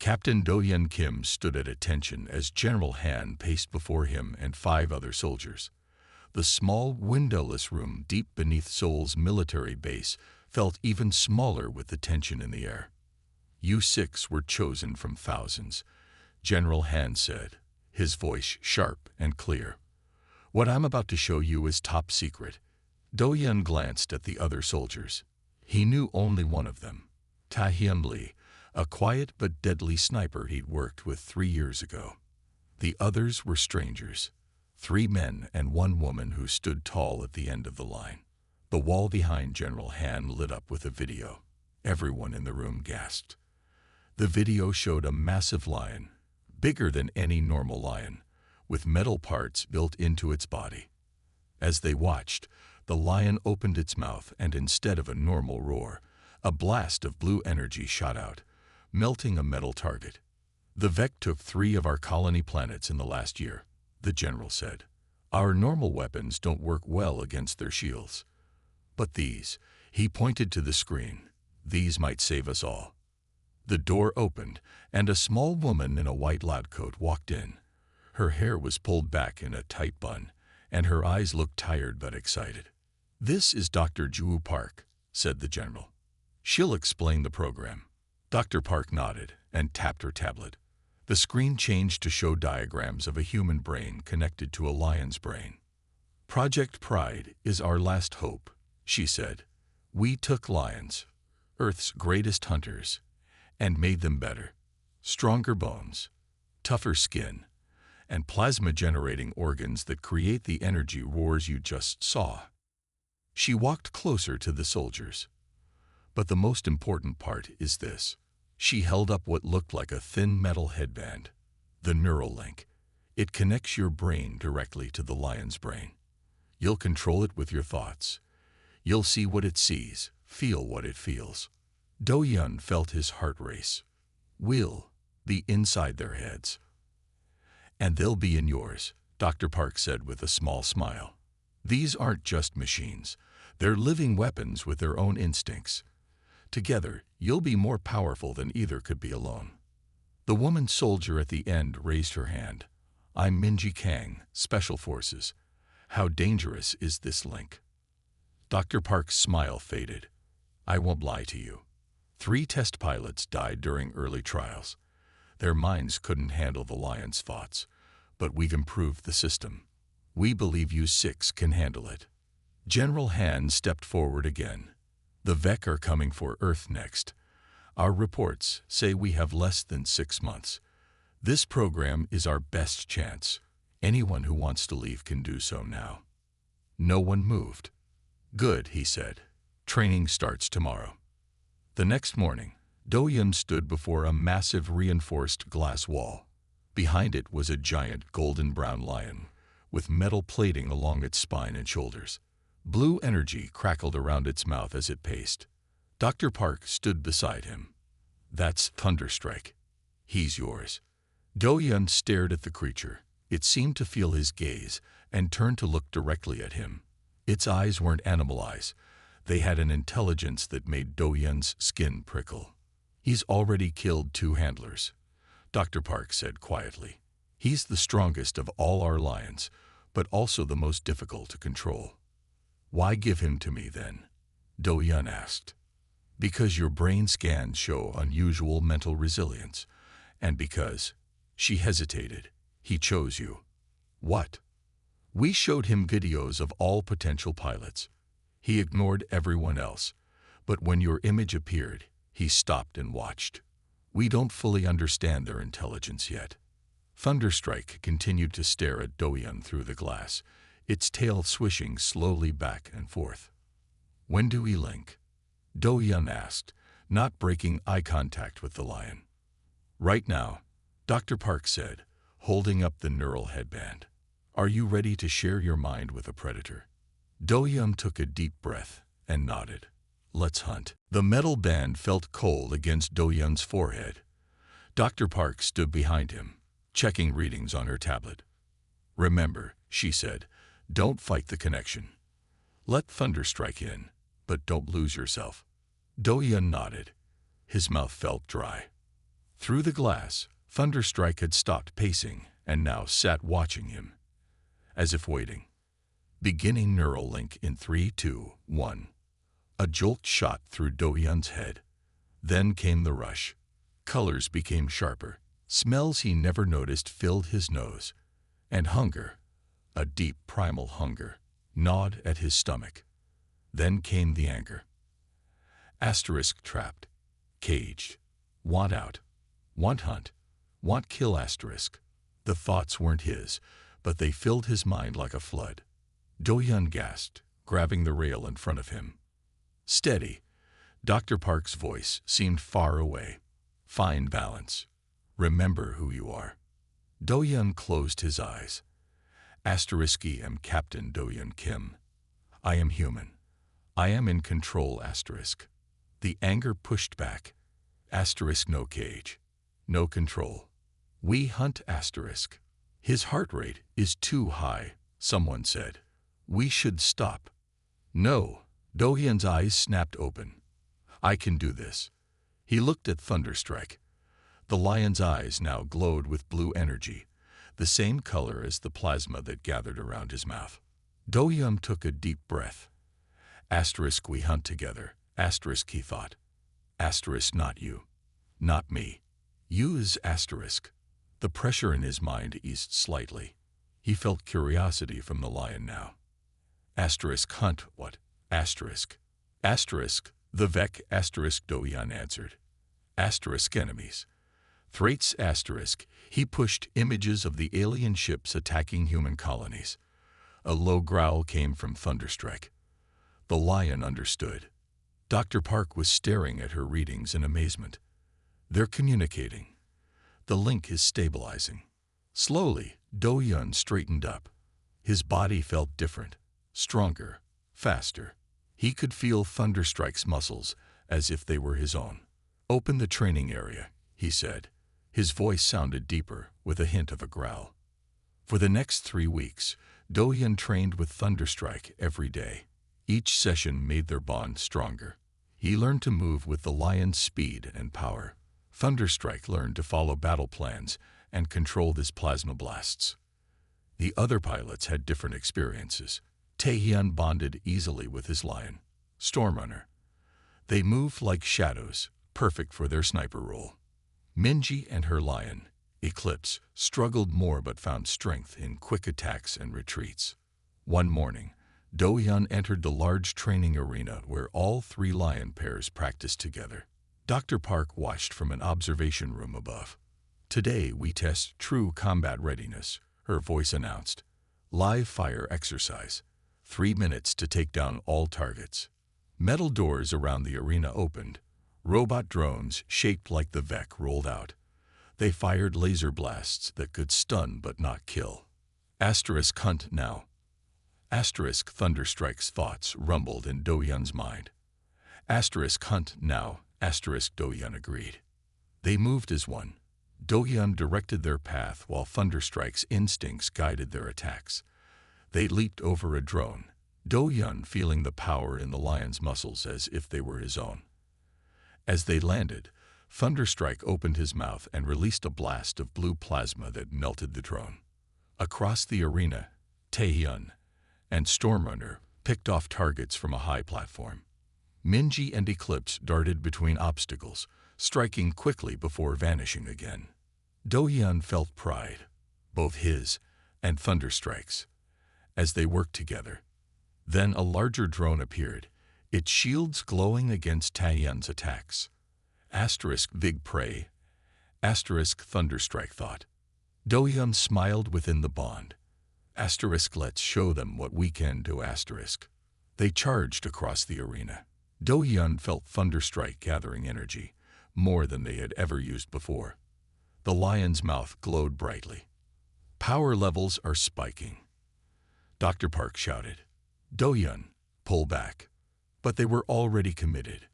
Captain Do-Yun Kim stood at attention as General Han paced before him and 5 other soldiers. The small, windowless room deep beneath Seoul's military base felt even smaller with the tension in the air. "You 6 were chosen from thousands," General Han said, his voice sharp and clear. "What I'm about to show you is top secret." Do-Yun glanced at the other soldiers. He knew only one of them, Tae-Hyun Lee, a quiet but deadly sniper he'd worked with 3 years ago. The others were strangers, 3 men and 1 woman who stood tall at the end of the line. The wall behind General Han lit up with a video. Everyone in the room gasped. The video showed a massive lion, bigger than any normal lion, with metal parts built into its body. As they watched, the lion opened its mouth and instead of a normal roar, a blast of blue energy shot out, melting a metal target. "The Vec took 3 of our colony planets in the last year," the general said. "Our normal weapons don't work well against their shields. But these," he pointed to the screen, "these might save us all." The door opened, and a small woman in a white lab coat walked in. Her hair was pulled back in a tight bun, and her eyes looked tired but excited. "This is Dr. Joo Park," said the general. "She'll explain the program." Dr. Park nodded and tapped her tablet. The screen changed to show diagrams of a human brain connected to a lion's brain. "Project Pride is our last hope," she said. "We took lions, Earth's greatest hunters, and made them better. Stronger bones, tougher skin, and plasma-generating organs that create the energy roars you just saw." She walked closer to the soldiers. "But the most important part is this." She held up what looked like a thin metal headband. "The neural link. It connects your brain directly to the lion's brain. You'll control it with your thoughts. You'll see what it sees, feel what it feels." Do-Yun felt his heart race. "We'll be inside their heads. And they'll be in yours," Dr. Park said with a small smile. "These aren't just machines. They're living weapons with their own instincts. Together, you'll be more powerful than either could be alone." The woman soldier at the end raised her hand. "I'm Minji Kang, Special Forces. How dangerous is this link?" Dr. Park's smile faded. "I won't lie to you. 3 test pilots died during early trials. Their minds couldn't handle the lion's thoughts, but we've improved the system. We believe you 6 can handle it." General Han stepped forward again. "The Vec are coming for Earth next. Our reports say we have less than 6 months. This program is our best chance. Anyone who wants to leave can do so now." No one moved. "Good," he said. "Training starts tomorrow." The next morning, Do-Yun stood before a massive reinforced glass wall. Behind it was a giant golden-brown lion, with metal plating along its spine and shoulders. Blue energy crackled around its mouth as it paced. Dr. Park stood beside him. "That's Thunderstrike. He's yours." Do-Yun stared at the creature. It seemed to feel his gaze and turned to look directly at him. Its eyes weren't animal eyes. They had an intelligence that made Do-Yun's skin prickle. "He's already killed 2 handlers," Dr. Park said quietly. "He's the strongest of all our lions, but also the most difficult to control." "Why give him to me then?" Do-Yun asked. "Because your brain scans show unusual mental resilience, and because," she hesitated, "he chose you." "What?" "We showed him videos of all potential pilots. He ignored everyone else, but when your image appeared, he stopped and watched. We don't fully understand their intelligence yet." Thunderstrike continued to stare at Do-Yun through the glass, its tail swishing slowly back and forth. "When do we link?" Do-Yun asked, not breaking eye contact with the lion. "Right now," Dr. Park said, holding up the neural headband. "Are you ready to share your mind with a predator?" Do-Yun took a deep breath and nodded. "Let's hunt." The metal band felt cold against Do-Yun's forehead. Dr. Park stood behind him, checking readings on her tablet. "Remember," she said, "don't fight the connection. Let Thunderstrike in, but don't lose yourself." Do-Yun nodded. His mouth felt dry. Through the glass, Thunderstrike had stopped pacing and now sat watching him, as if waiting. Beginning neural link in 3, 2, 1. A jolt shot through Do-hyun's head. Then came the rush. Colors became sharper. Smells he never noticed filled his nose. And hunger, a deep primal hunger, gnawed at his stomach. Then came the anger. Asterisk trapped. Caged. Want out. Want hunt. Want kill asterisk. The thoughts weren't his, but they filled his mind like a flood. Do-hyun gasped, grabbing the rail in front of him. Steady. Dr. Park's voice seemed far away. Find balance. Remember who you are. Do-hyun closed his eyes. Asterisk am Captain Do-hyun Kim. I am human. I am in control asterisk. The anger pushed back. Asterisk no cage. No control. We hunt asterisk. His heart rate is too high, someone said. We should stop. No. Do-hyun's eyes snapped open. I can do this. He looked at Thunderstrike. The lion's eyes now glowed with blue energy, the same color as the plasma that gathered around his mouth. Do-hyun took a deep breath. Asterisk we hunt together. Asterisk he thought. Asterisk not you. Not me. You is asterisk. The pressure in his mind eased slightly. He felt curiosity from the lion now. Asterisk hunt what? Asterisk. Asterisk, the Vec asterisk Do-hyun answered. Asterisk enemies. Threats asterisk. He pushed images of the alien ships attacking human colonies. A low growl came from Thunderstrike. The lion understood. Dr. Park was staring at her readings in amazement. They're communicating. The link is stabilizing. Slowly, Do-hyun straightened up. His body felt different, stronger, faster. He could feel Thunderstrike's muscles as if they were his own. Open the training area, he said. His voice sounded deeper, with a hint of a growl. For the next 3 weeks, Do-hyun trained with Thunderstrike every day. Each session made their bond stronger. He learned to move with the lion's speed and power. Thunderstrike learned to follow battle plans and control his plasma blasts. The other pilots had different experiences. Tae-hyun bonded easily with his lion, Stormrunner. They moved like shadows, perfect for their sniper role. Minji and her lion, Eclipse, struggled more but found strength in quick attacks and retreats. One morning, Do-hyun entered the large training arena where all 3 lion pairs practiced together. Dr. Park watched from an observation room above. Today we test true combat readiness, her voice announced. Live fire exercise. 3 minutes to take down all targets. Metal doors around the arena opened. Robot drones shaped like the Vec rolled out. They fired laser blasts that could stun but not kill. Asterisk hunt now. Asterisk Thunderstrike's thoughts rumbled in Do-hyun's mind. Asterisk hunt now, asterisk Do-hyun agreed. They moved as one. Do-hyun directed their path while Thunderstrike's instincts guided their attacks. They leaped over a drone, Do-hyun feeling the power in the lion's muscles as if they were his own. As they landed, Thunderstrike opened his mouth and released a blast of blue plasma that melted the drone. Across the arena, Tae-hyun and Stormrunner picked off targets from a high platform. Minji and Eclipse darted between obstacles, striking quickly before vanishing again. Do-hyun felt pride, both his and Thunderstrike's, as they worked together. Then a larger drone appeared, its shields glowing against Tae-hyun's attacks. Asterisk big prey. Asterisk Thunderstrike thought. Do-hyun smiled within the bond. Asterisk let's show them what we can do asterisk. They charged across the arena. Do-hyun felt Thunderstrike gathering energy, more than they had ever used before. The lion's mouth glowed brightly. Power levels are spiking. Dr. Park shouted. Do-hyun, pull back. But they were already committed.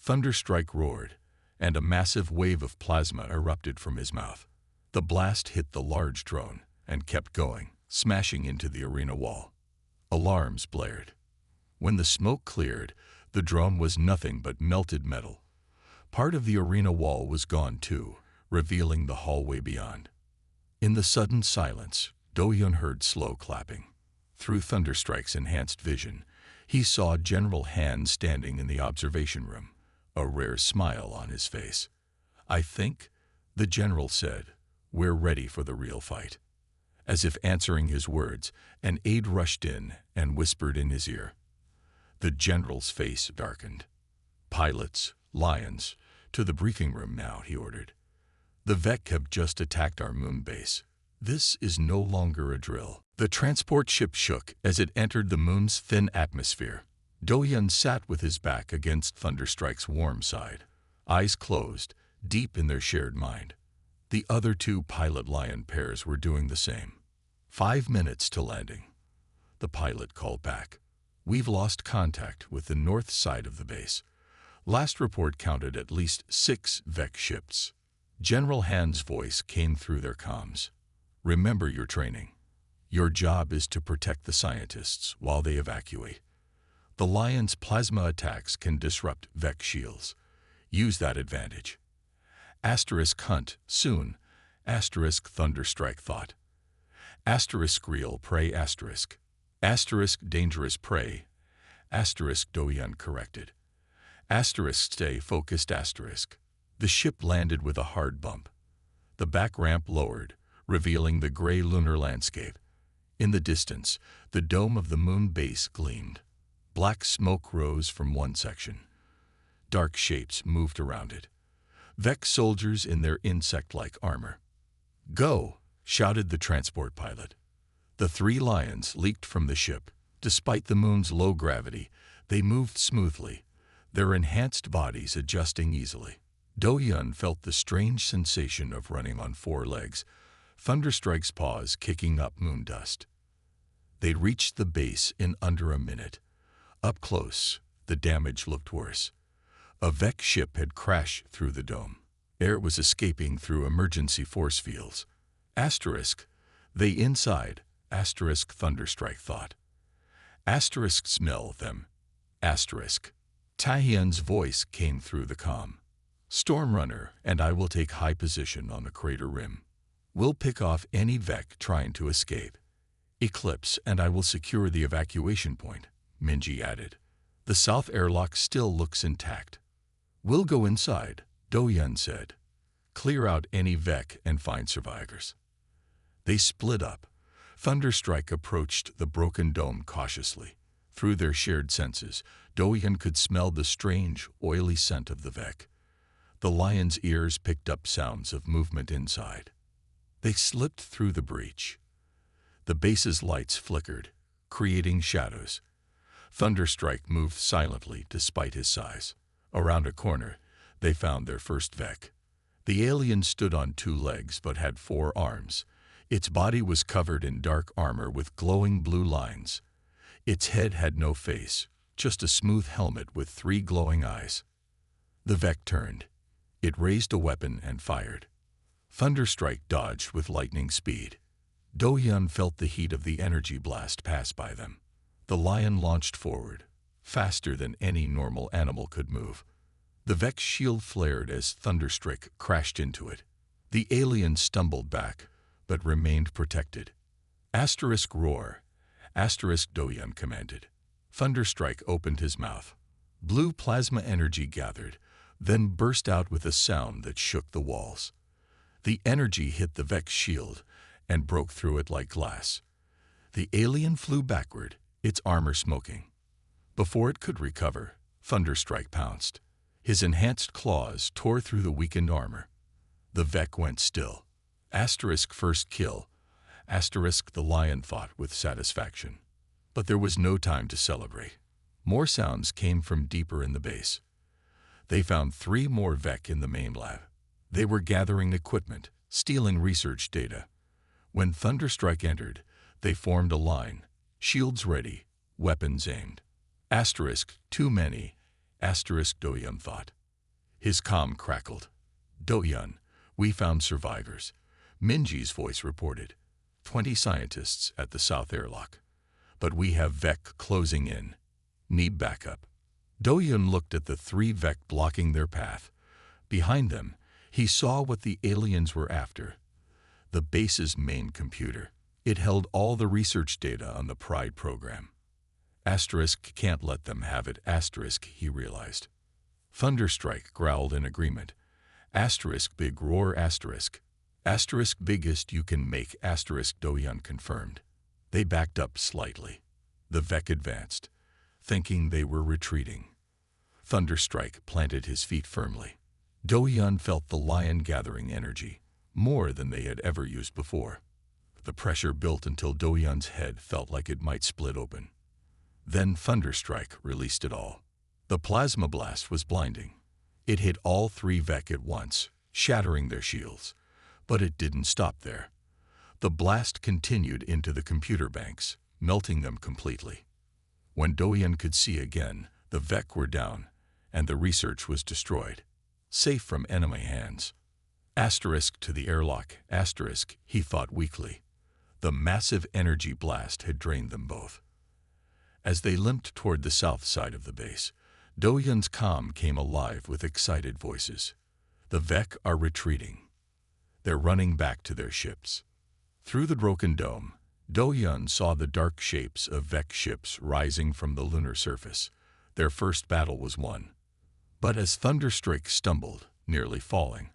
Thunderstrike roared, and a massive wave of plasma erupted from his mouth. The blast hit the large drone and kept going, smashing into the arena wall. Alarms blared. When the smoke cleared, the drone was nothing but melted metal. Part of the arena wall was gone too, revealing the hallway beyond. In the sudden silence, Do-hyun heard slow clapping. Through Thunderstrike's enhanced vision, he saw General Han standing in the observation room, a rare smile on his face. "I think," the general said, "we're ready for the real fight." As if answering his words, an aide rushed in and whispered in his ear. The general's face darkened. "Pilots, Lions, to the briefing room now," he ordered. "The Vec have just attacked our moon base. This is no longer a drill." The transport ship shook as it entered the moon's thin atmosphere. Do-hyun sat with his back against Thunderstrike's warm side, eyes closed, deep in their shared mind. The other two pilot lion pairs were doing the same. 5 minutes to landing. The pilot called back. "We've lost contact with the north side of the base. Last report counted at least 6 Vec ships." General Han's voice came through their comms. "Remember your training. Your job is to protect the scientists while they evacuate. The Lion's plasma attacks can disrupt Vec shields. Use that advantage." Hunt, soon. Thunderstrike thought. Real prey dangerous prey. Do-hyun corrected. Stay focused. The ship landed with a hard bump. The back ramp lowered, revealing the gray lunar landscape. In the distance, the dome of the moon base gleamed. Black smoke rose from one section. Dark shapes moved around it. Vec soldiers in their insect-like armor. "Go!" shouted the transport pilot. The 3 lions leaped from the ship. Despite the moon's low gravity, they moved smoothly, their enhanced bodies adjusting easily. Do-hyun felt the strange sensation of running on 4 legs, Thunderstrike's paws kicking up moon dust. They reached the base in under a minute. Up close, the damage looked worse. A Vec ship had crashed through the dome. Air was escaping through emergency force fields. They inside, Thunderstrike thought. Smell them. Taehyun's voice came through the comm. "Stormrunner and I will take high position on the crater rim. We'll pick off any Vec trying to escape. Eclipse and I will secure the evacuation point," Minji added. "The south airlock still looks intact." "We'll go inside," Do-hyun said. "Clear out any Vec and find survivors." They split up. Thunderstrike approached the broken dome cautiously. Through their shared senses, Do-hyun could smell the strange, oily scent of the Vec. The lion's ears picked up sounds of movement inside. They slipped through the breach. The base's lights flickered, creating shadows. Thunderstrike moved silently despite his size. Around a corner, they found their first Vec. The alien stood on 2 legs but had 4 arms. Its body was covered in dark armor with glowing blue lines. Its head had no face, just a smooth helmet with 3 glowing eyes. The Vec turned. It raised a weapon and fired. Thunderstrike dodged with lightning speed. Do-hyun felt the heat of the energy blast pass by them. The lion launched forward, faster than any normal animal could move. The Vec's shield flared as Thunderstrike crashed into it. The alien stumbled back, but remained protected. Roar. Do-hyun commanded. Thunderstrike opened his mouth. Blue plasma energy gathered, then burst out with a sound that shook the walls. The energy hit the Vec's shield and broke through it like glass. The alien flew backward, its armor smoking. Before it could recover, Thunderstrike pounced. His enhanced claws tore through the weakened armor. The Vec went still. First kill. The lion thought with satisfaction. But there was no time to celebrate. More sounds came from deeper in the base. They found 3 more Vec in the main lab. They were gathering equipment, stealing research data. When Thunderstrike entered, they formed a line, shields ready, weapons aimed. Too many, Do-hyun thought. His comm crackled. "Do-hyun, we found survivors," Minji's voice reported. 20 scientists at the south airlock. "But we have Vec closing in. Need backup." Do-hyun looked at the 3 Vec blocking their path. Behind them, He saw what the aliens were after. The base's main computer. It held all the research data on the Pride program. Asterisk can't let them have it, asterisk, he realized. Thunderstrike growled in agreement. Asterisk big roar, asterisk. Asterisk biggest you can make, asterisk, Do-Hyun confirmed. They backed up slightly. The Vec advanced, thinking they were retreating. Thunderstrike planted his feet firmly. Do-Hyun felt the lion gathering energy, more than they had ever used before. The pressure built until Do-Hyun's head felt like it might split open. Then Thunderstrike released it all. The plasma blast was blinding. It hit all three Vec at once, shattering their shields. But it didn't stop there. The blast continued into the computer banks, melting them completely. When Do-Hyun could see again, the Vec were down, and the research was destroyed, safe from enemy hands. Asterisk to the airlock, asterisk, he thought weakly. The massive energy blast had drained them both. As they limped toward the south side of the base, Do-Hyun's comm came alive with excited voices. The Vec are retreating. They're running back to their ships. Through the broken dome, Do-Hyun saw the dark shapes of Vec ships rising from the lunar surface. Their first battle was won. But as Thunderstrike stumbled, nearly falling,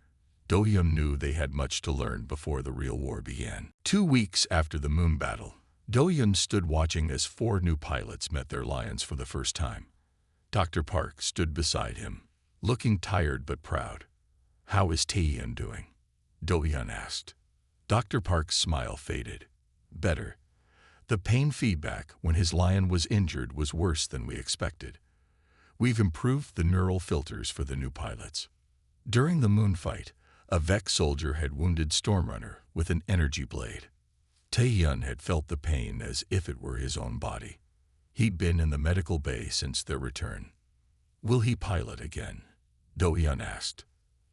Do-Hyun knew they had much to learn before the real war began. 2 weeks after the moon battle, Do-Hyun stood watching as 4 new pilots met their lions for the first time. Dr. Park stood beside him, looking tired but proud. "How is Tae-Hyun doing?" Do-Hyun asked. Dr. Park's smile faded. "Better. The pain feedback when his lion was injured was worse than we expected. We've improved the neural filters for the new pilots." During the moon fight, a Vec soldier had wounded Stormrunner with an energy blade. Tae-Hyun had felt the pain as if it were his own body. He'd been in the medical bay since their return. "Will he pilot again?" Do-Hyun asked.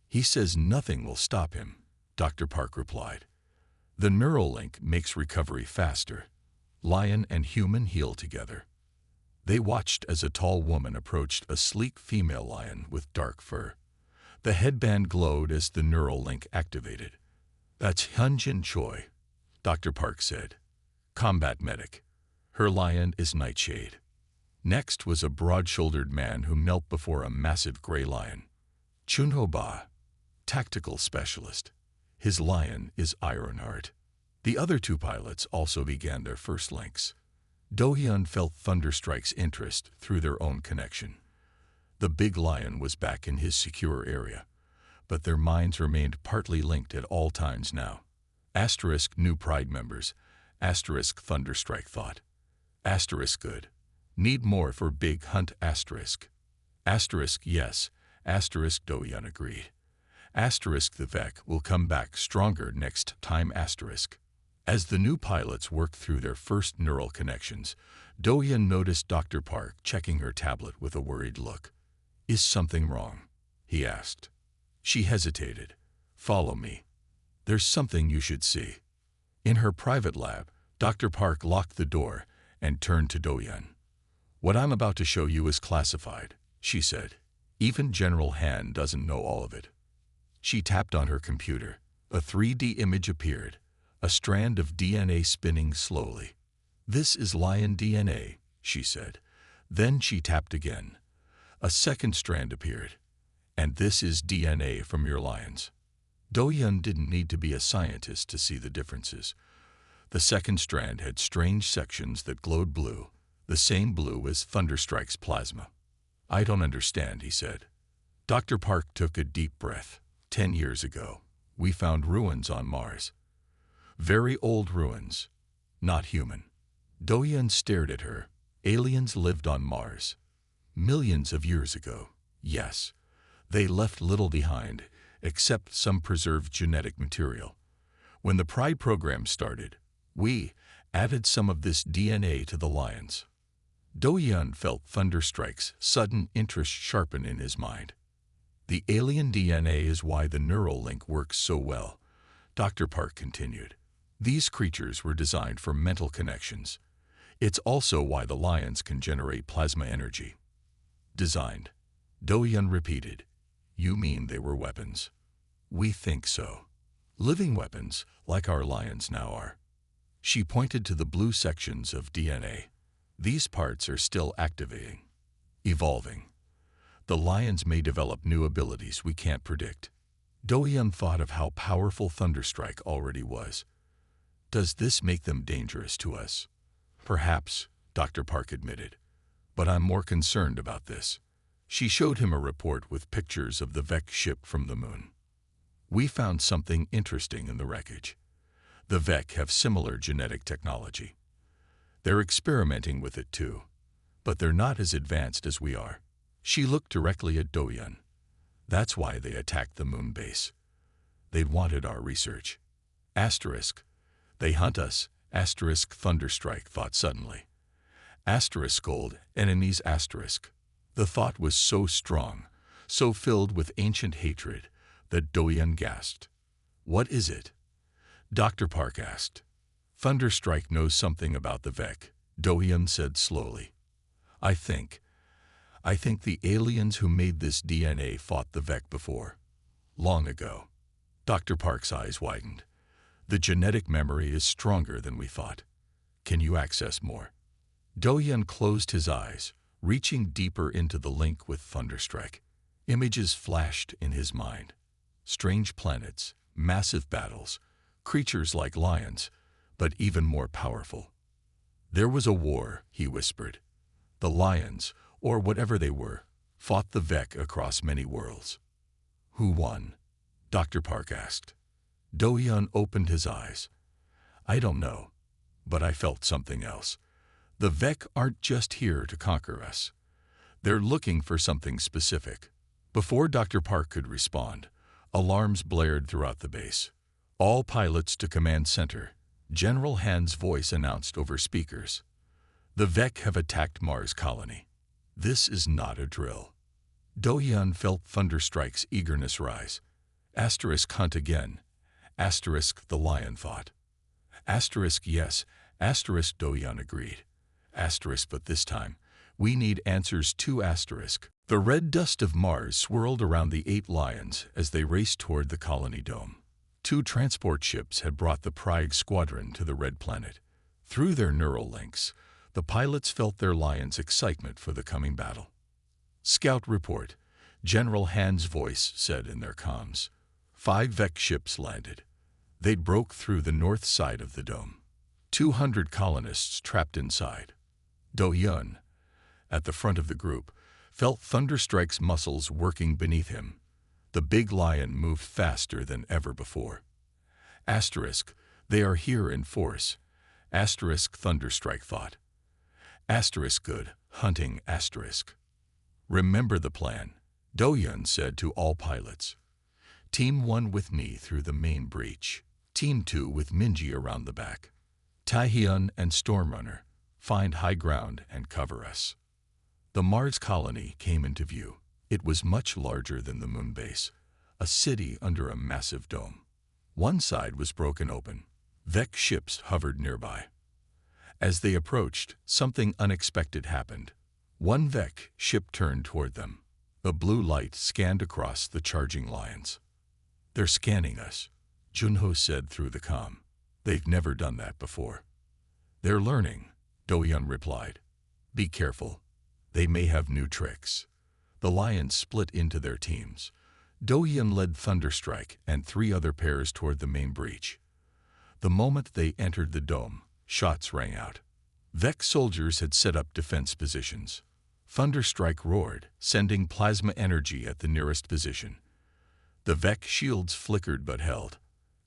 "He says nothing will stop him," Dr. Park replied. "The neural link makes recovery faster. Lion and human heal together." They watched as a tall woman approached a sleek female lion with dark fur. The headband glowed as the neural link activated. "That's Hyunjin Choi," Dr. Park said. "Combat medic. Her lion is Nightshade." Next was a broad-shouldered man who knelt before a massive gray lion. "Chunho Ba, tactical specialist. His lion is Ironheart." The other 2 pilots also began their first links. Do-Hyun felt Thunderstrike's interest through their own connection. The big lion was back in his secure area, but their minds remained partly linked at all times now. Asterisk new Pride members, asterisk Thunderstrike thought. Asterisk good. Need more for big hunt, asterisk. Asterisk yes, asterisk Do-Hyun agreed. Asterisk the Vec will come back stronger next time, asterisk. As the new pilots worked through their first neural connections, Do-Hyun noticed Dr. Park checking her tablet with a worried look. "Is something wrong?" he asked. She hesitated. "Follow me. There's something you should see." In her private lab, Dr. Park locked the door and turned to Do-Hyun. "What I'm about to show you is classified," she said. "Even General Han doesn't know all of it." She tapped on her computer. A 3D image appeared, a strand of DNA spinning slowly. "This is lion DNA," she said. Then she tapped again. A second strand appeared. "And this is DNA from your lions." Do-Hyun didn't need to be a scientist to see the differences. The second strand had strange sections that glowed blue, the same blue as Thunderstrike's plasma. "I don't understand," he said. Dr. Park took a deep breath. 10 years ago, we found ruins on Mars. Very old ruins, not human." Do-Hyun stared at her. "Aliens lived on Mars. Millions of years ago, yes. They left little behind, except some preserved genetic material. When the Pride program started, we added some of this DNA to the lions." Do-Hyun felt Thunderstrike's sudden interest sharpen in his mind. "The alien DNA is why the neural link works so well," Dr. Park continued. "These creatures were designed for mental connections. It's also why the lions can generate plasma energy." "Designed," Do-Hyun repeated. "You mean they were weapons?" We think so. Living weapons, like our lions now are. She pointed to the blue sections of DNA. These parts are still activating, evolving. The lions may develop new abilities we can't predict. Dohyun thought of how powerful Thunderstrike already was. Does this make them dangerous to us? Perhaps, Dr. Park admitted. But I'm more concerned about this. She showed him a report with pictures of the Vec ship from the moon. We found something interesting in the wreckage. The Vec have similar genetic technology. They're experimenting with it too, but they're not as advanced as we are. She looked directly at Dohyun. That's why they attacked the moon base. They wanted our research. Asterisk. They hunt us. Asterisk. Thunderstrike thought suddenly. Asterisk gold, enemies asterisk. The thought was so strong, so filled with ancient hatred, that Dohyun gasped. What is it? Dr. Park asked. Thunderstrike knows something about the Vec, Dohyun said slowly. I think the aliens who made this DNA fought the Vec before. Long ago. Dr. Park's eyes widened. The genetic memory is stronger than we thought. Can you access more? Dohyun closed his eyes, reaching deeper into the link with Thunderstrike. Images flashed in his mind. Strange planets, massive battles, creatures like lions, but even more powerful. There was a war, he whispered. The lions, or whatever they were, fought the Vec across many worlds. Who won? Dr. Park asked. Dohyun opened his eyes. I don't know, but I felt something else. The Vec aren't just here to conquer us. They're looking for something specific. Before Dr. Park could respond, alarms blared throughout the base. All pilots to command center, General Han's voice announced over speakers. The Vec have attacked Mars colony. This is not a drill. Dohyun felt Thunderstrike's eagerness rise. Asterisk hunt again. Asterisk the lion thought. Asterisk yes. Asterisk Dohyun agreed. Asterisk but this time, we need answers too. Asterisk. The red dust of Mars swirled around the 8 lions as they raced toward the colony dome. 2 transport ships had brought the Prague squadron to the red planet. Through their neural links, the pilots felt their lions' excitement for the coming battle. Scout report, General Han's voice said in their comms. 5 Vec ships landed. They broke through the north side of the dome. 200 colonists trapped inside. Dohyun, at the front of the group, felt Thunderstrike's muscles working beneath him. The big lion moved faster than ever before. Asterisk, they are here in force. Asterisk Thunderstrike thought. Asterisk good, hunting asterisk. Remember the plan, Dohyun said to all pilots. Team 1 with me through the main breach. Team 2 with Minji around the back. Taehyun and Stormrunner, find high ground and cover us. The Mars colony came into view. It was much larger than the moon base, a city under a massive dome. One side was broken open. Vec ships hovered nearby. As they approached, something unexpected happened. One Vec ship turned toward them. A blue light scanned across the charging lions. They're scanning us, Junho said through the comm. They've never done that before. They're learning, Dohyun replied. Be careful. They may have new tricks. The lions split into their teams. Dohyun led Thunderstrike and 3 other pairs toward the main breach. The moment they entered the dome, shots rang out. Vec soldiers had set up defense positions. Thunderstrike roared, sending plasma energy at the nearest position. The Vec shields flickered but held.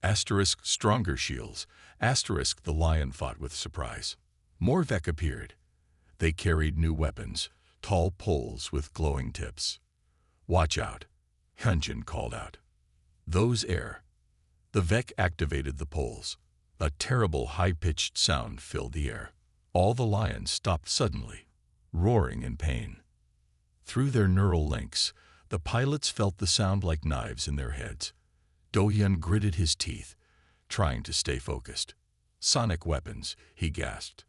Asterisk stronger shields. Asterisk the lion fought with surprise. More Vec appeared. They carried new weapons, tall poles with glowing tips. Watch out, Hyunjin called out. Those air. The Vec activated the poles. A terrible high-pitched sound filled the air. All the lions stopped suddenly, roaring in pain. Through their neural links, the pilots felt the sound like knives in their heads. Dohyun gritted his teeth, trying to stay focused. Sonic weapons, he gasped.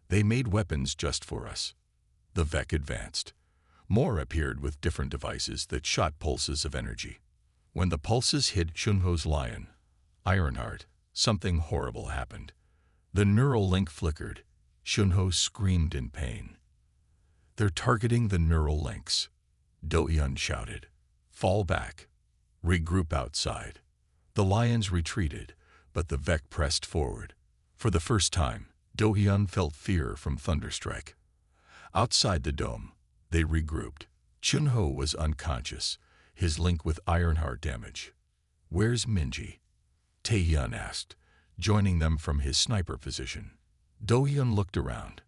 They made weapons just for us. The Vec advanced. More appeared with different devices that shot pulses of energy. When the pulses hit Chunho's lion, Ironheart, something horrible happened. The neural link flickered. Chunho screamed in pain. "They're targeting the neural links," Do-hyun shouted. "Fall back. Regroup outside." The lions retreated, but the Vec pressed forward. For the first time, Do-hyun felt fear from Thunderstrike. Outside the dome, they regrouped. Chunho was unconscious, his link with Ironheart damaged. "Where's Minji?" Tae-hyun asked, joining them from his sniper position. Do-hyun looked around.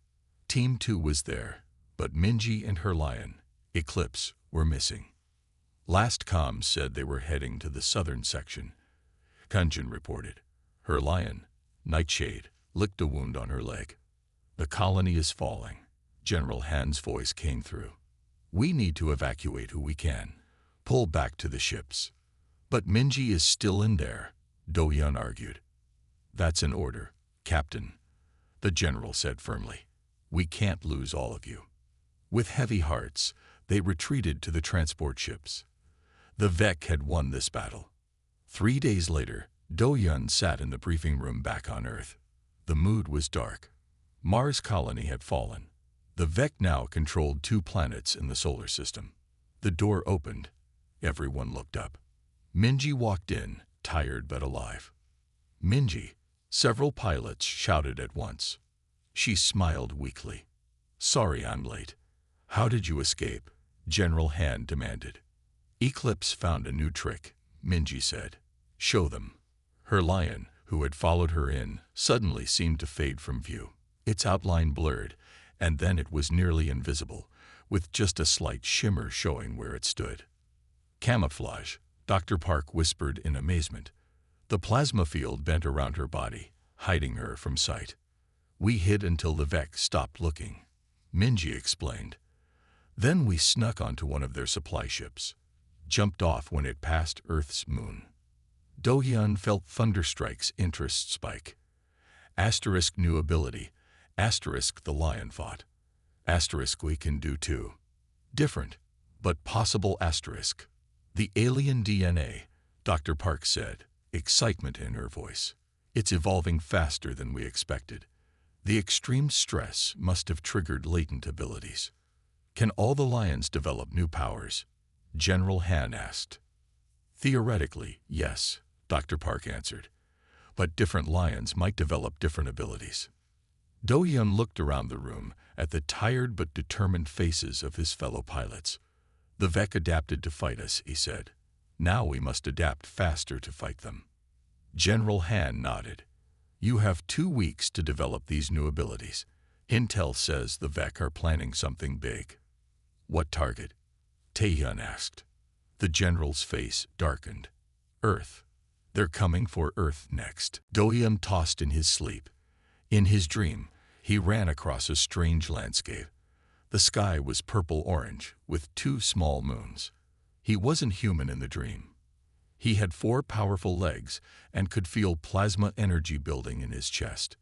Team 2 was there, but Minji and her lion, Eclipse, were missing. Last comms said they were heading to the southern section. Kunjin reported. Her lion, Nightshade, licked a wound on her leg. "The colony is falling." General Han's voice came through. "We need to evacuate who we can. Pull back to the ships." "But Minji is still in there," Do-hyun argued. "That's an order, Captain," the general said firmly. "We can't lose all of you." With heavy hearts, they retreated to the transport ships. The Vec had won this battle. 3 days later, Do-hyun sat in the briefing room back on Earth. The mood was dark. Mars' colony had fallen. The Vec now controlled 2 planets in the solar system. The door opened. Everyone looked up. Minji walked in, tired but alive. "Minji!" Several pilots shouted at once. She smiled weakly. "Sorry I'm late." "How did you escape?" General Han demanded. "Eclipse found a new trick," Minji said. "Show them." Her lion, who had followed her in, suddenly seemed to fade from view. Its outline blurred, and then it was nearly invisible, with just a slight shimmer showing where it stood. "Camouflage," Dr. Park whispered in amazement. The plasma field bent around her body, hiding her from sight. "We hid until the Vec stopped looking," Minji explained. "Then we snuck onto one of their supply ships. Jumped off when it passed Earth's moon." Do-hyun felt Thunderstrike's interest spike. Asterisk new ability. Asterisk the lion fought. Asterisk we can do too. Different, but possible asterisk. "The alien DNA," Dr. Park said, excitement in her voice. "It's evolving faster than we expected. The extreme stress must have triggered latent abilities." "Can all the lions develop new powers?" General Han asked. "Theoretically, yes," Dr. Park answered. "But different lions might develop different abilities." Do-hyun looked around the room at the tired but determined faces of his fellow pilots. "The Vec adapted to fight us," he said. "Now we must adapt faster to fight them." General Han nodded. "You have 2 weeks to develop these new abilities. Intel says the Vec are planning something big." "What target?" Tae-hyun asked. The general's face darkened. "Earth. They're coming for Earth next." Do-hyun tossed in his sleep. In his dream, he ran across a strange landscape. The sky was purple-orange, with 2 small moons. He wasn't human in the dream. He had 4 powerful legs and could feel plasma energy building in his chest.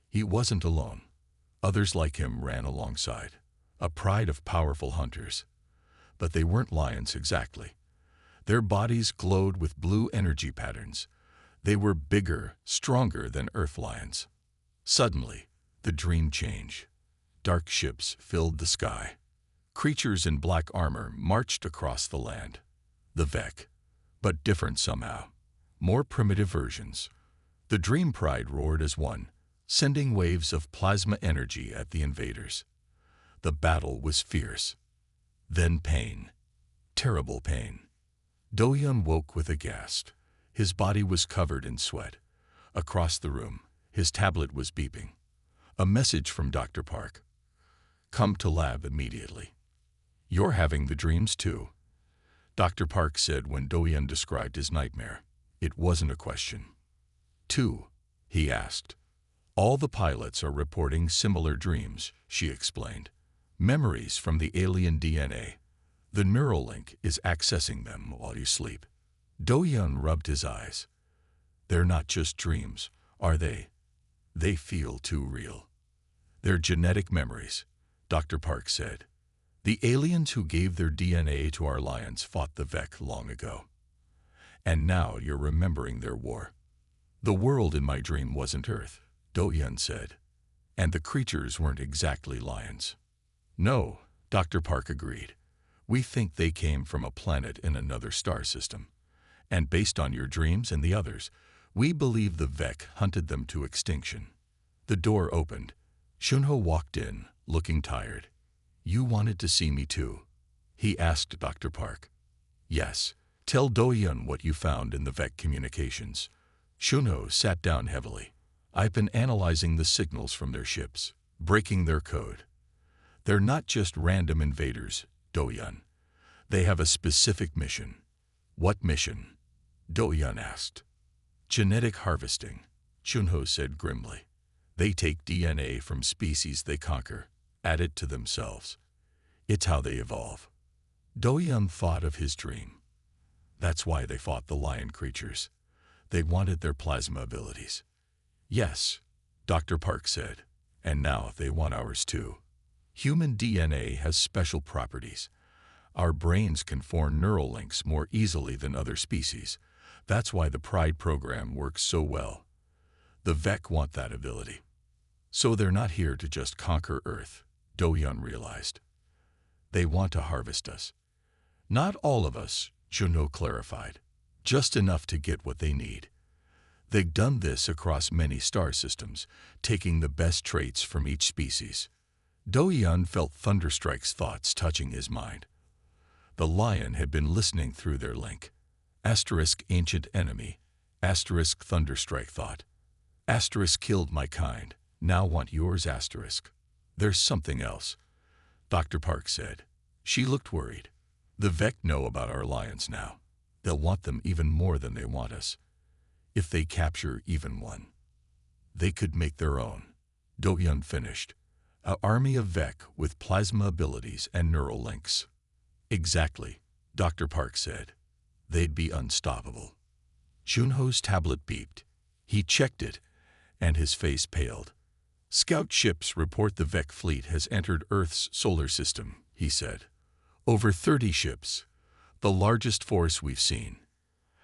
He wasn't alone. Others like him ran alongside, a pride of powerful hunters. But they weren't lions exactly. Their bodies glowed with blue energy patterns. They were bigger, stronger than Earth lions. Suddenly, the dream changed. Dark ships filled the sky. Creatures in black armor marched across the land. The Vec, but different somehow. More primitive versions. The Dream Pride roared as one, sending waves of plasma energy at the invaders. The battle was fierce. Then pain. Terrible pain. Do-hyun woke with a gasp. His body was covered in sweat. Across the room, his tablet was beeping. A message from Dr. Park. "Come to lab immediately." "You're having the dreams too," Dr. Park said when Do-hyun described his nightmare. It wasn't a question. "2?" he asked. "All the pilots are reporting similar dreams," she explained. "Memories from the alien DNA. The neural link is accessing them while you sleep." Do-hyun rubbed his eyes. "They're not just dreams, are they? They feel too real." "They're genetic memories," Dr. Park said. "The aliens who gave their DNA to our lions fought the Vec long ago. And now you're remembering their war. The world in my dream wasn't Earth, Do-Yun said. And the creatures weren't exactly lions. No, Dr. Park agreed. We think they came from a planet in another star system. And based on your dreams and the others, we believe the Vec hunted them to extinction. The door opened. Shunho walked in, looking tired. You wanted to see me too? He asked Dr. Park. Yes. Tell Do-Yun what you found in the Vec communications. Shunho sat down heavily. I've been analyzing the signals from their ships, breaking their code. They're not just random invaders, Do-Yun. They have a specific mission. What mission? Do-Yun asked. Genetic harvesting, Shunho said grimly. They take DNA from species they conquer, add it to themselves. It's how they evolve. Do-Yun thought of his dream. That's why they fought the lion creatures. They wanted their plasma abilities. Yes, Dr. Park said, and now they want ours too. Human DNA has special properties. Our brains can form neural links more easily than other species. That's why the Pride program works so well. The Vec want that ability. So they're not here to just conquer Earth, Do-Yun realized. They want to harvest us. Not all of us, Shunho clarified. Just enough to get what they need. They've done this across many star systems, taking the best traits from each species. Do-Yun felt Thunderstrike's thoughts touching his mind. The lion had been listening through their link. Asterisk ancient enemy. Asterisk Thunderstrike thought. Asterisk killed my kind. Now want yours asterisk. There's something else, Dr. Park said. She looked worried. The Vec know about our lions now. They'll want them even more than they want us. If they capture even one, they could make their own. Do-Yun finished. An army of Vec with plasma abilities and neural links. Exactly, Dr. Park said. They'd be unstoppable. Shunho's tablet beeped. He checked it, and his face paled. Scout ships report the Vec fleet has entered Earth's solar system, he said. Over 30 ships, the largest force we've seen.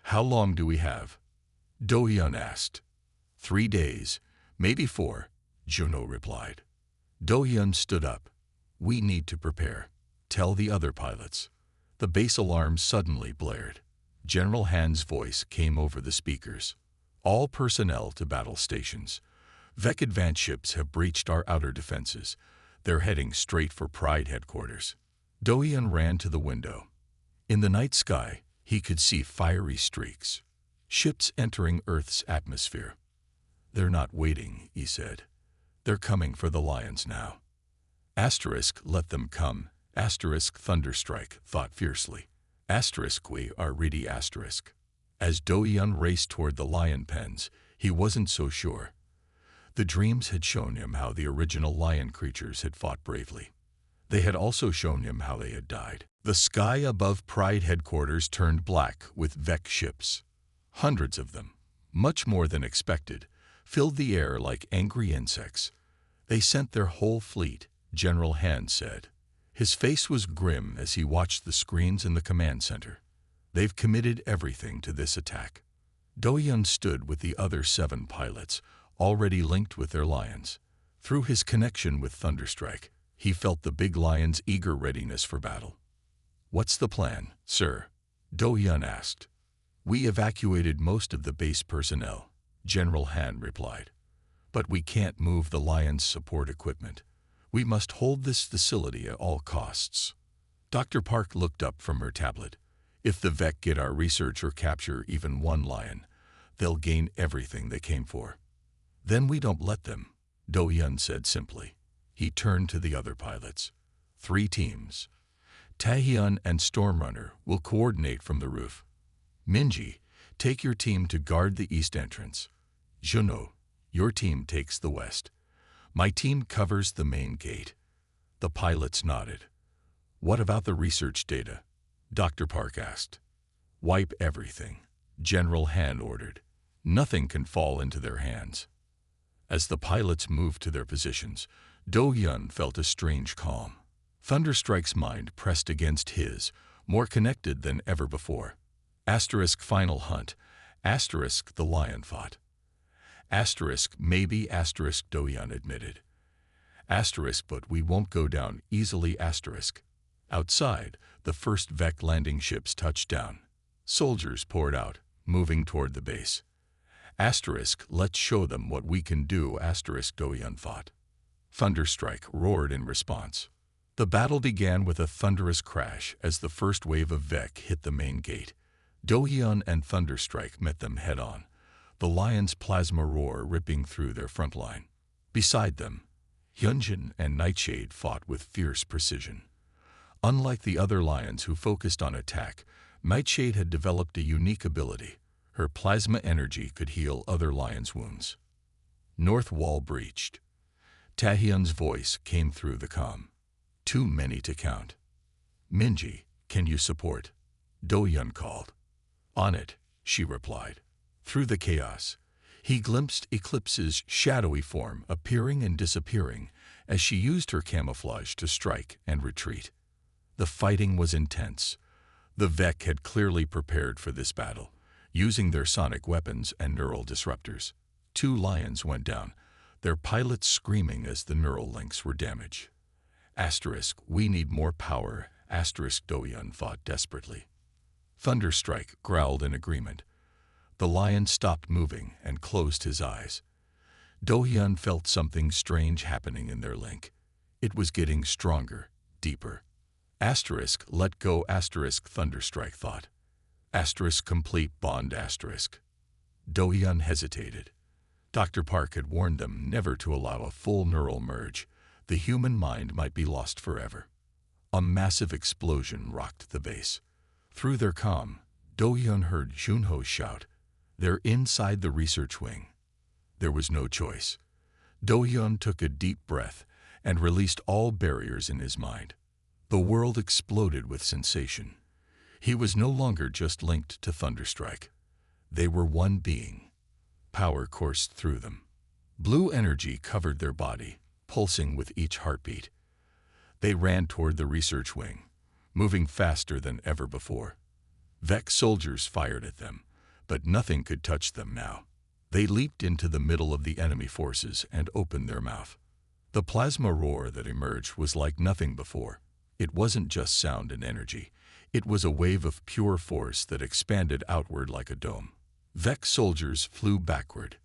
How long do we have? Do-Yun asked. 3 days, maybe 4, Shunho replied. Do-Yun stood up. We need to prepare. Tell the other pilots. The base alarm suddenly blared. General Han's voice came over the speakers. All personnel to battle stations. Vec advance ships have breached our outer defenses. They're heading straight for Pride headquarters. Do-Yun ran to the window. In the night sky, he could see fiery streaks. Ships entering Earth's atmosphere. They're not waiting, he said. They're coming for the lions now. Asterisk let them come. Asterisk Thunderstrike thought fiercely. Asterisk we are ready asterisk. As Do-Yun raced toward the lion pens, he wasn't so sure. The dreams had shown him how the original lion creatures had fought bravely. They had also shown him how they had died. The sky above Pride headquarters turned black with Vec ships. Hundreds of them, much more than expected, filled the air like angry insects. They sent their whole fleet, General Han said. His face was grim as he watched the screens in the command center. They've committed everything to this attack. Do-Yun stood with the other 7 pilots, already linked with their lions. Through his connection with Thunderstrike, he felt the big lion's eager readiness for battle. What's the plan, sir? Do-Yun asked. We evacuated most of the base personnel, General Han replied. But we can't move the lion's support equipment. We must hold this facility at all costs. Dr. Park looked up from her tablet. If the Vec get our research or capture even one lion, they'll gain everything they came for. Then we don't let them, Do-Yun said simply. He turned to the other pilots. 3 teams. Taehyun and Stormrunner will coordinate from the roof. Minji, take your team to guard the east entrance. Shunho, your team takes the west. My team covers the main gate. The pilots nodded. What about the research data? Dr. Park asked. Wipe everything, General Han ordered. Nothing can fall into their hands. As the pilots moved to their positions, Do-Yun felt a strange calm. Thunderstrike's mind pressed against his, more connected than ever before. Asterisk final hunt. Asterisk the lion fought. Asterisk maybe asterisk Dohyun admitted. Asterisk but we won't go down easily asterisk. Outside, the first Vec landing ships touched down. Soldiers poured out, moving toward the base. Asterisk let's show them what we can do asterisk Dohyun fought. Thunderstrike roared in response. The battle began with a thunderous crash as the first wave of Vec hit the main gate. Dohyun and Thunderstrike met them head-on, the lion's plasma roar ripping through their front line. Beside them, Hyunjin and Nightshade fought with fierce precision. Unlike the other lions who focused on attack, Nightshade had developed a unique ability. Her plasma energy could heal other lions' wounds. North wall breached. Taehyun's voice came through the comm. Too many to count. Minji, can you support? Dohyun called. On it, she replied. Through the chaos, he glimpsed Eclipse's shadowy form appearing and disappearing as she used her camouflage to strike and retreat. The fighting was intense. The Vec had clearly prepared for this battle, using their sonic weapons and neural disruptors. 2 lions went down, their pilots screaming as the neural links were damaged. Asterisk, we need more power, asterisk Dohyun fought desperately. Thunderstrike growled in agreement. The lion stopped moving and closed his eyes. Dohyun felt something strange happening in their link. It was getting stronger, deeper. Asterisk, let go asterisk Thunderstrike thought. Asterisk complete bond asterisk. Dohyun hesitated. Dr. Park had warned them never to allow a full neural merge. The human mind might be lost forever. A massive explosion rocked the base. Through their comm, Dohyun heard Junho shout, "They're inside the research wing." There was no choice. Dohyun took a deep breath and released all barriers in his mind. The world exploded with sensation. He was no longer just linked to Thunderstrike. They were one being. Power coursed through them. Blue energy covered their body, pulsing with each heartbeat. They ran toward the research wing, moving faster than ever before. Vec soldiers fired at them, but nothing could touch them now. They leaped into the middle of the enemy forces and opened their mouth. The plasma roar that emerged was like nothing before. It wasn't just sound and energy. It was a wave of pure force that expanded outward like a dome. Vec soldiers flew backward.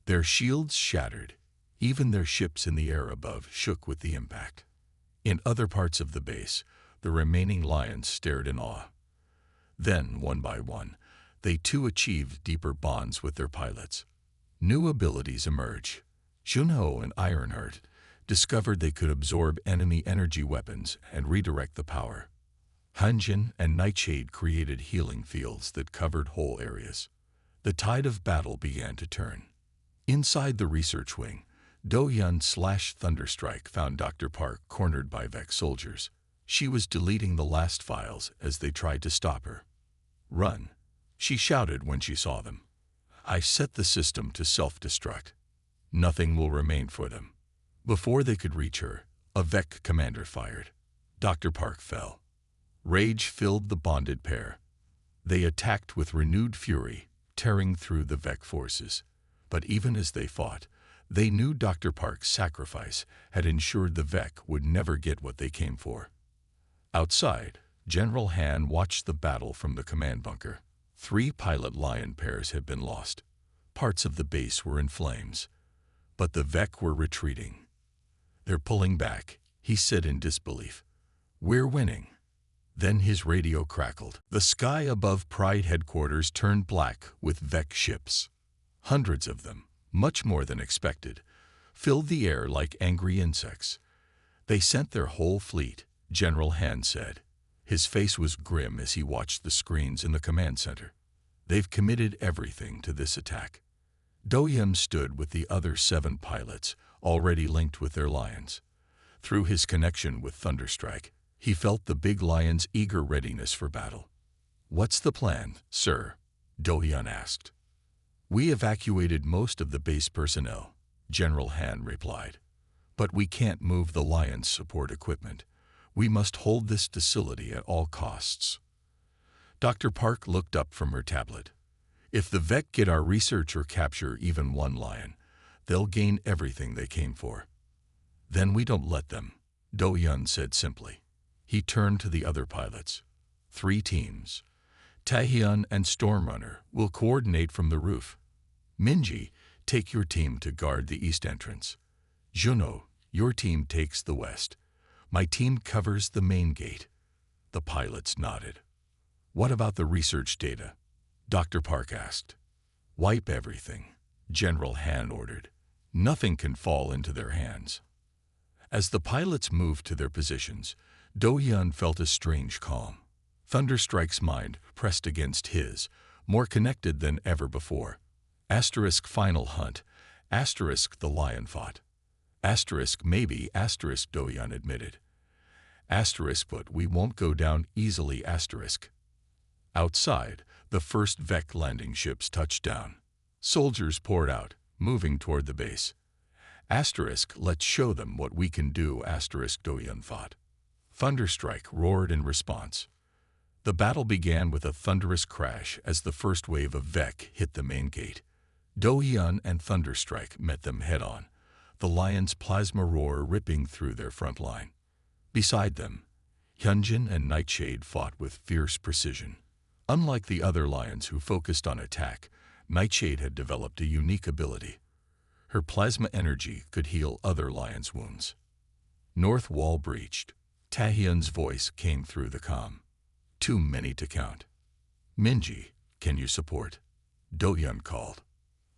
Their shields shattered. Even their ships in the air above shook with the impact. In other parts of the base, the remaining lions stared in awe. Then, one by one, they too achieved deeper bonds with their pilots. New abilities emerged. Junho and Ironheart discovered they could absorb enemy energy weapons and redirect the power. Hyunjin and Nightshade created healing fields that covered whole areas. The tide of battle began to turn. Inside the research wing, Dohyun/Thunderstrike found Dr. Park cornered by Vec soldiers. She was deleting the last files as they tried to stop her. "Run," she shouted when she saw them. "I set the system to self-destruct. Nothing will remain for them." Before they could reach her, a Vec commander fired. Dr. Park fell. Rage filled the bonded pair. They attacked with renewed fury, tearing through the Vec forces. But even as they fought, they knew Dr. Park's sacrifice had ensured the Vec would never get what they came for. Outside, General Han watched the battle from the command bunker. 3 pilot lion pairs had been lost. Parts of the base were in flames. But the Vec were retreating. "They're pulling back," he said in disbelief. "We're winning." Then his radio crackled. The sky above Pride headquarters turned black with Vec ships. Hundreds of them, much more than expected, filled the air like angry insects. "They sent their whole fleet," General Han said. His face was grim as he watched the screens in the command center. "They've committed everything to this attack." Dohyun stood with the other 7 pilots, already linked with their lions. Through his connection with Thunderstrike, he felt the big lion's eager readiness for battle. "What's the plan, sir?" Dohyun asked. "We evacuated most of the base personnel," General Han replied. "But we can't move the lion's support equipment. We must hold this facility at all costs." Dr. Park looked up from her tablet. If the Vec get our research or capture even one lion, they'll gain everything they came for. Then we don't let them, Do-hyun said simply. He turned to the other pilots. 3 teams. Taehyun and Stormrunner will coordinate from the roof. Minji, take your team to guard the east entrance. Juno, your team takes the west. My team covers the main gate. The pilots nodded. What about the research data? Dr. Park asked. Wipe everything, General Han ordered. Nothing can fall into their hands. As the pilots moved to their positions, Do-hyun felt a strange calm. Thunderstrike's mind pressed against his, more connected than ever before. Asterisk final hunt. Asterisk the lion fought. Asterisk maybe. Asterisk Do-hyun admitted. Asterisk but we won't go down easily. Asterisk. Outside, the first Vec landing ships touched down. Soldiers poured out, moving toward the base. Asterisk, let's show them what we can do. Asterisk Do-hyun thought. Thunderstrike roared in response. The battle began with a thunderous crash as the first wave of Vec hit the main gate. Do-hyun and Thunderstrike met them head-on, the lion's plasma roar ripping through their front line. Beside them, Hyunjin and Nightshade fought with fierce precision. Unlike the other lions who focused on attack, Nightshade had developed a unique ability. Her plasma energy could heal other lions' wounds. North wall breached. Taehyun's voice came through the comm. Too many to count. Minji, can you support? Do-hyun called.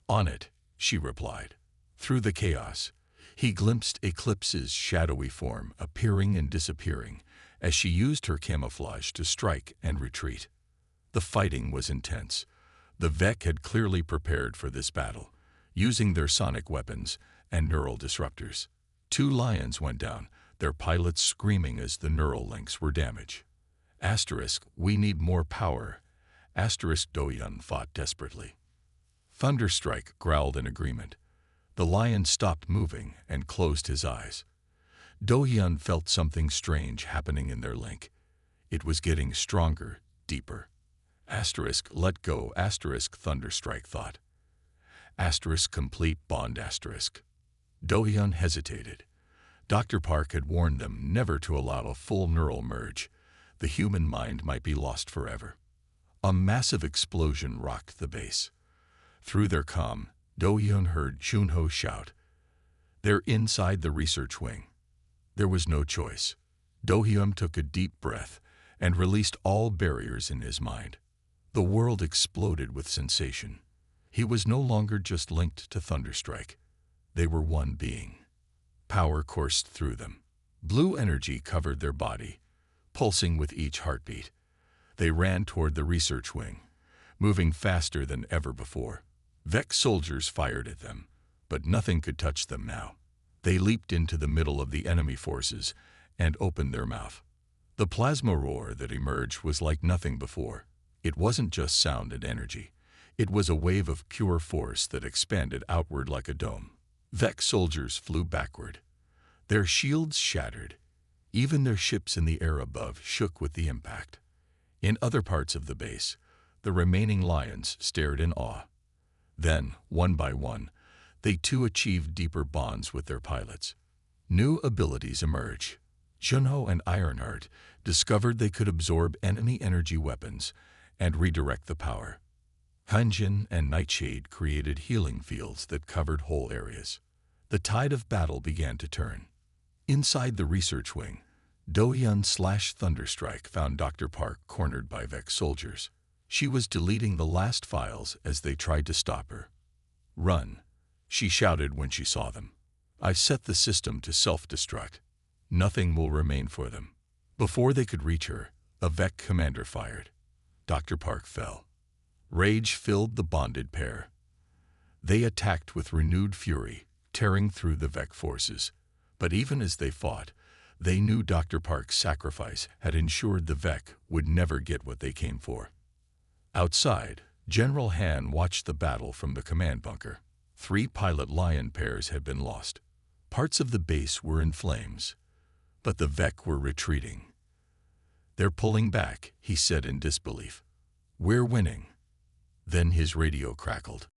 On it, she replied. Through the chaos, he glimpsed Eclipse's shadowy form appearing and disappearing as she used her camouflage to strike and retreat. The fighting was intense. The Vec had clearly prepared for this battle, using their sonic weapons and neural disruptors. 2 lions went down, their pilots screaming as the neural links were damaged. Asterisk, we need more power. Asterisk Do-hyun fought desperately. Thunderstrike growled in agreement. The lion stopped moving and closed his eyes. Do-hyun felt something strange happening in their link. It was getting stronger, deeper. Asterisk, let go. Asterisk, Thunderstrike thought. Asterisk, complete bond. Asterisk. Do-hyun hesitated. Dr. Park had warned them never to allow a full neural merge. The human mind might be lost forever. A massive explosion rocked the base. Through their comm, Do-hyun heard Junho shout. They're inside the research wing. There was no choice. Do-hyun took a deep breath and released all barriers in his mind. The world exploded with sensation. He was no longer just linked to Thunderstrike. They were one being. Power coursed through them. Blue energy covered their body, pulsing with each heartbeat. They ran toward the research wing, moving faster than ever before. Vec soldiers fired at them, but nothing could touch them now. They leaped into the middle of the enemy forces and opened their mouth. The plasma roar that emerged was like nothing before. It wasn't just sound and energy. It was a wave of pure force that expanded outward like a dome. Vec soldiers flew backward. Their shields shattered. Even their ships in the air above shook with the impact. In other parts of the base, the remaining lions stared in awe. Then, one by one, they too achieved deeper bonds with their pilots. New abilities emerged. Junho and Ironheart discovered they could absorb enemy energy weapons and redirect the power. Hyunjin and Nightshade created healing fields that covered whole areas. The tide of battle began to turn. Inside the research wing, Do-hyun/Thunderstrike found Dr. Park cornered by Vec soldiers. She was deleting the last files as they tried to stop her. Run, she shouted when she saw them. I've set the system to self-destruct. Nothing will remain for them. Before they could reach her, a Vec commander fired. Dr. Park fell. Rage filled the bonded pair. They attacked with renewed fury, tearing through the Vec forces. But even as they fought, they knew Dr. Park's sacrifice had ensured the Vec would never get what they came for. Outside, General Han watched the battle from the command bunker. 3 pilot lion pairs had been lost. Parts of the base were in flames, but the Vec were retreating. They're pulling back, he said in disbelief. "We're winning." Then his radio crackled.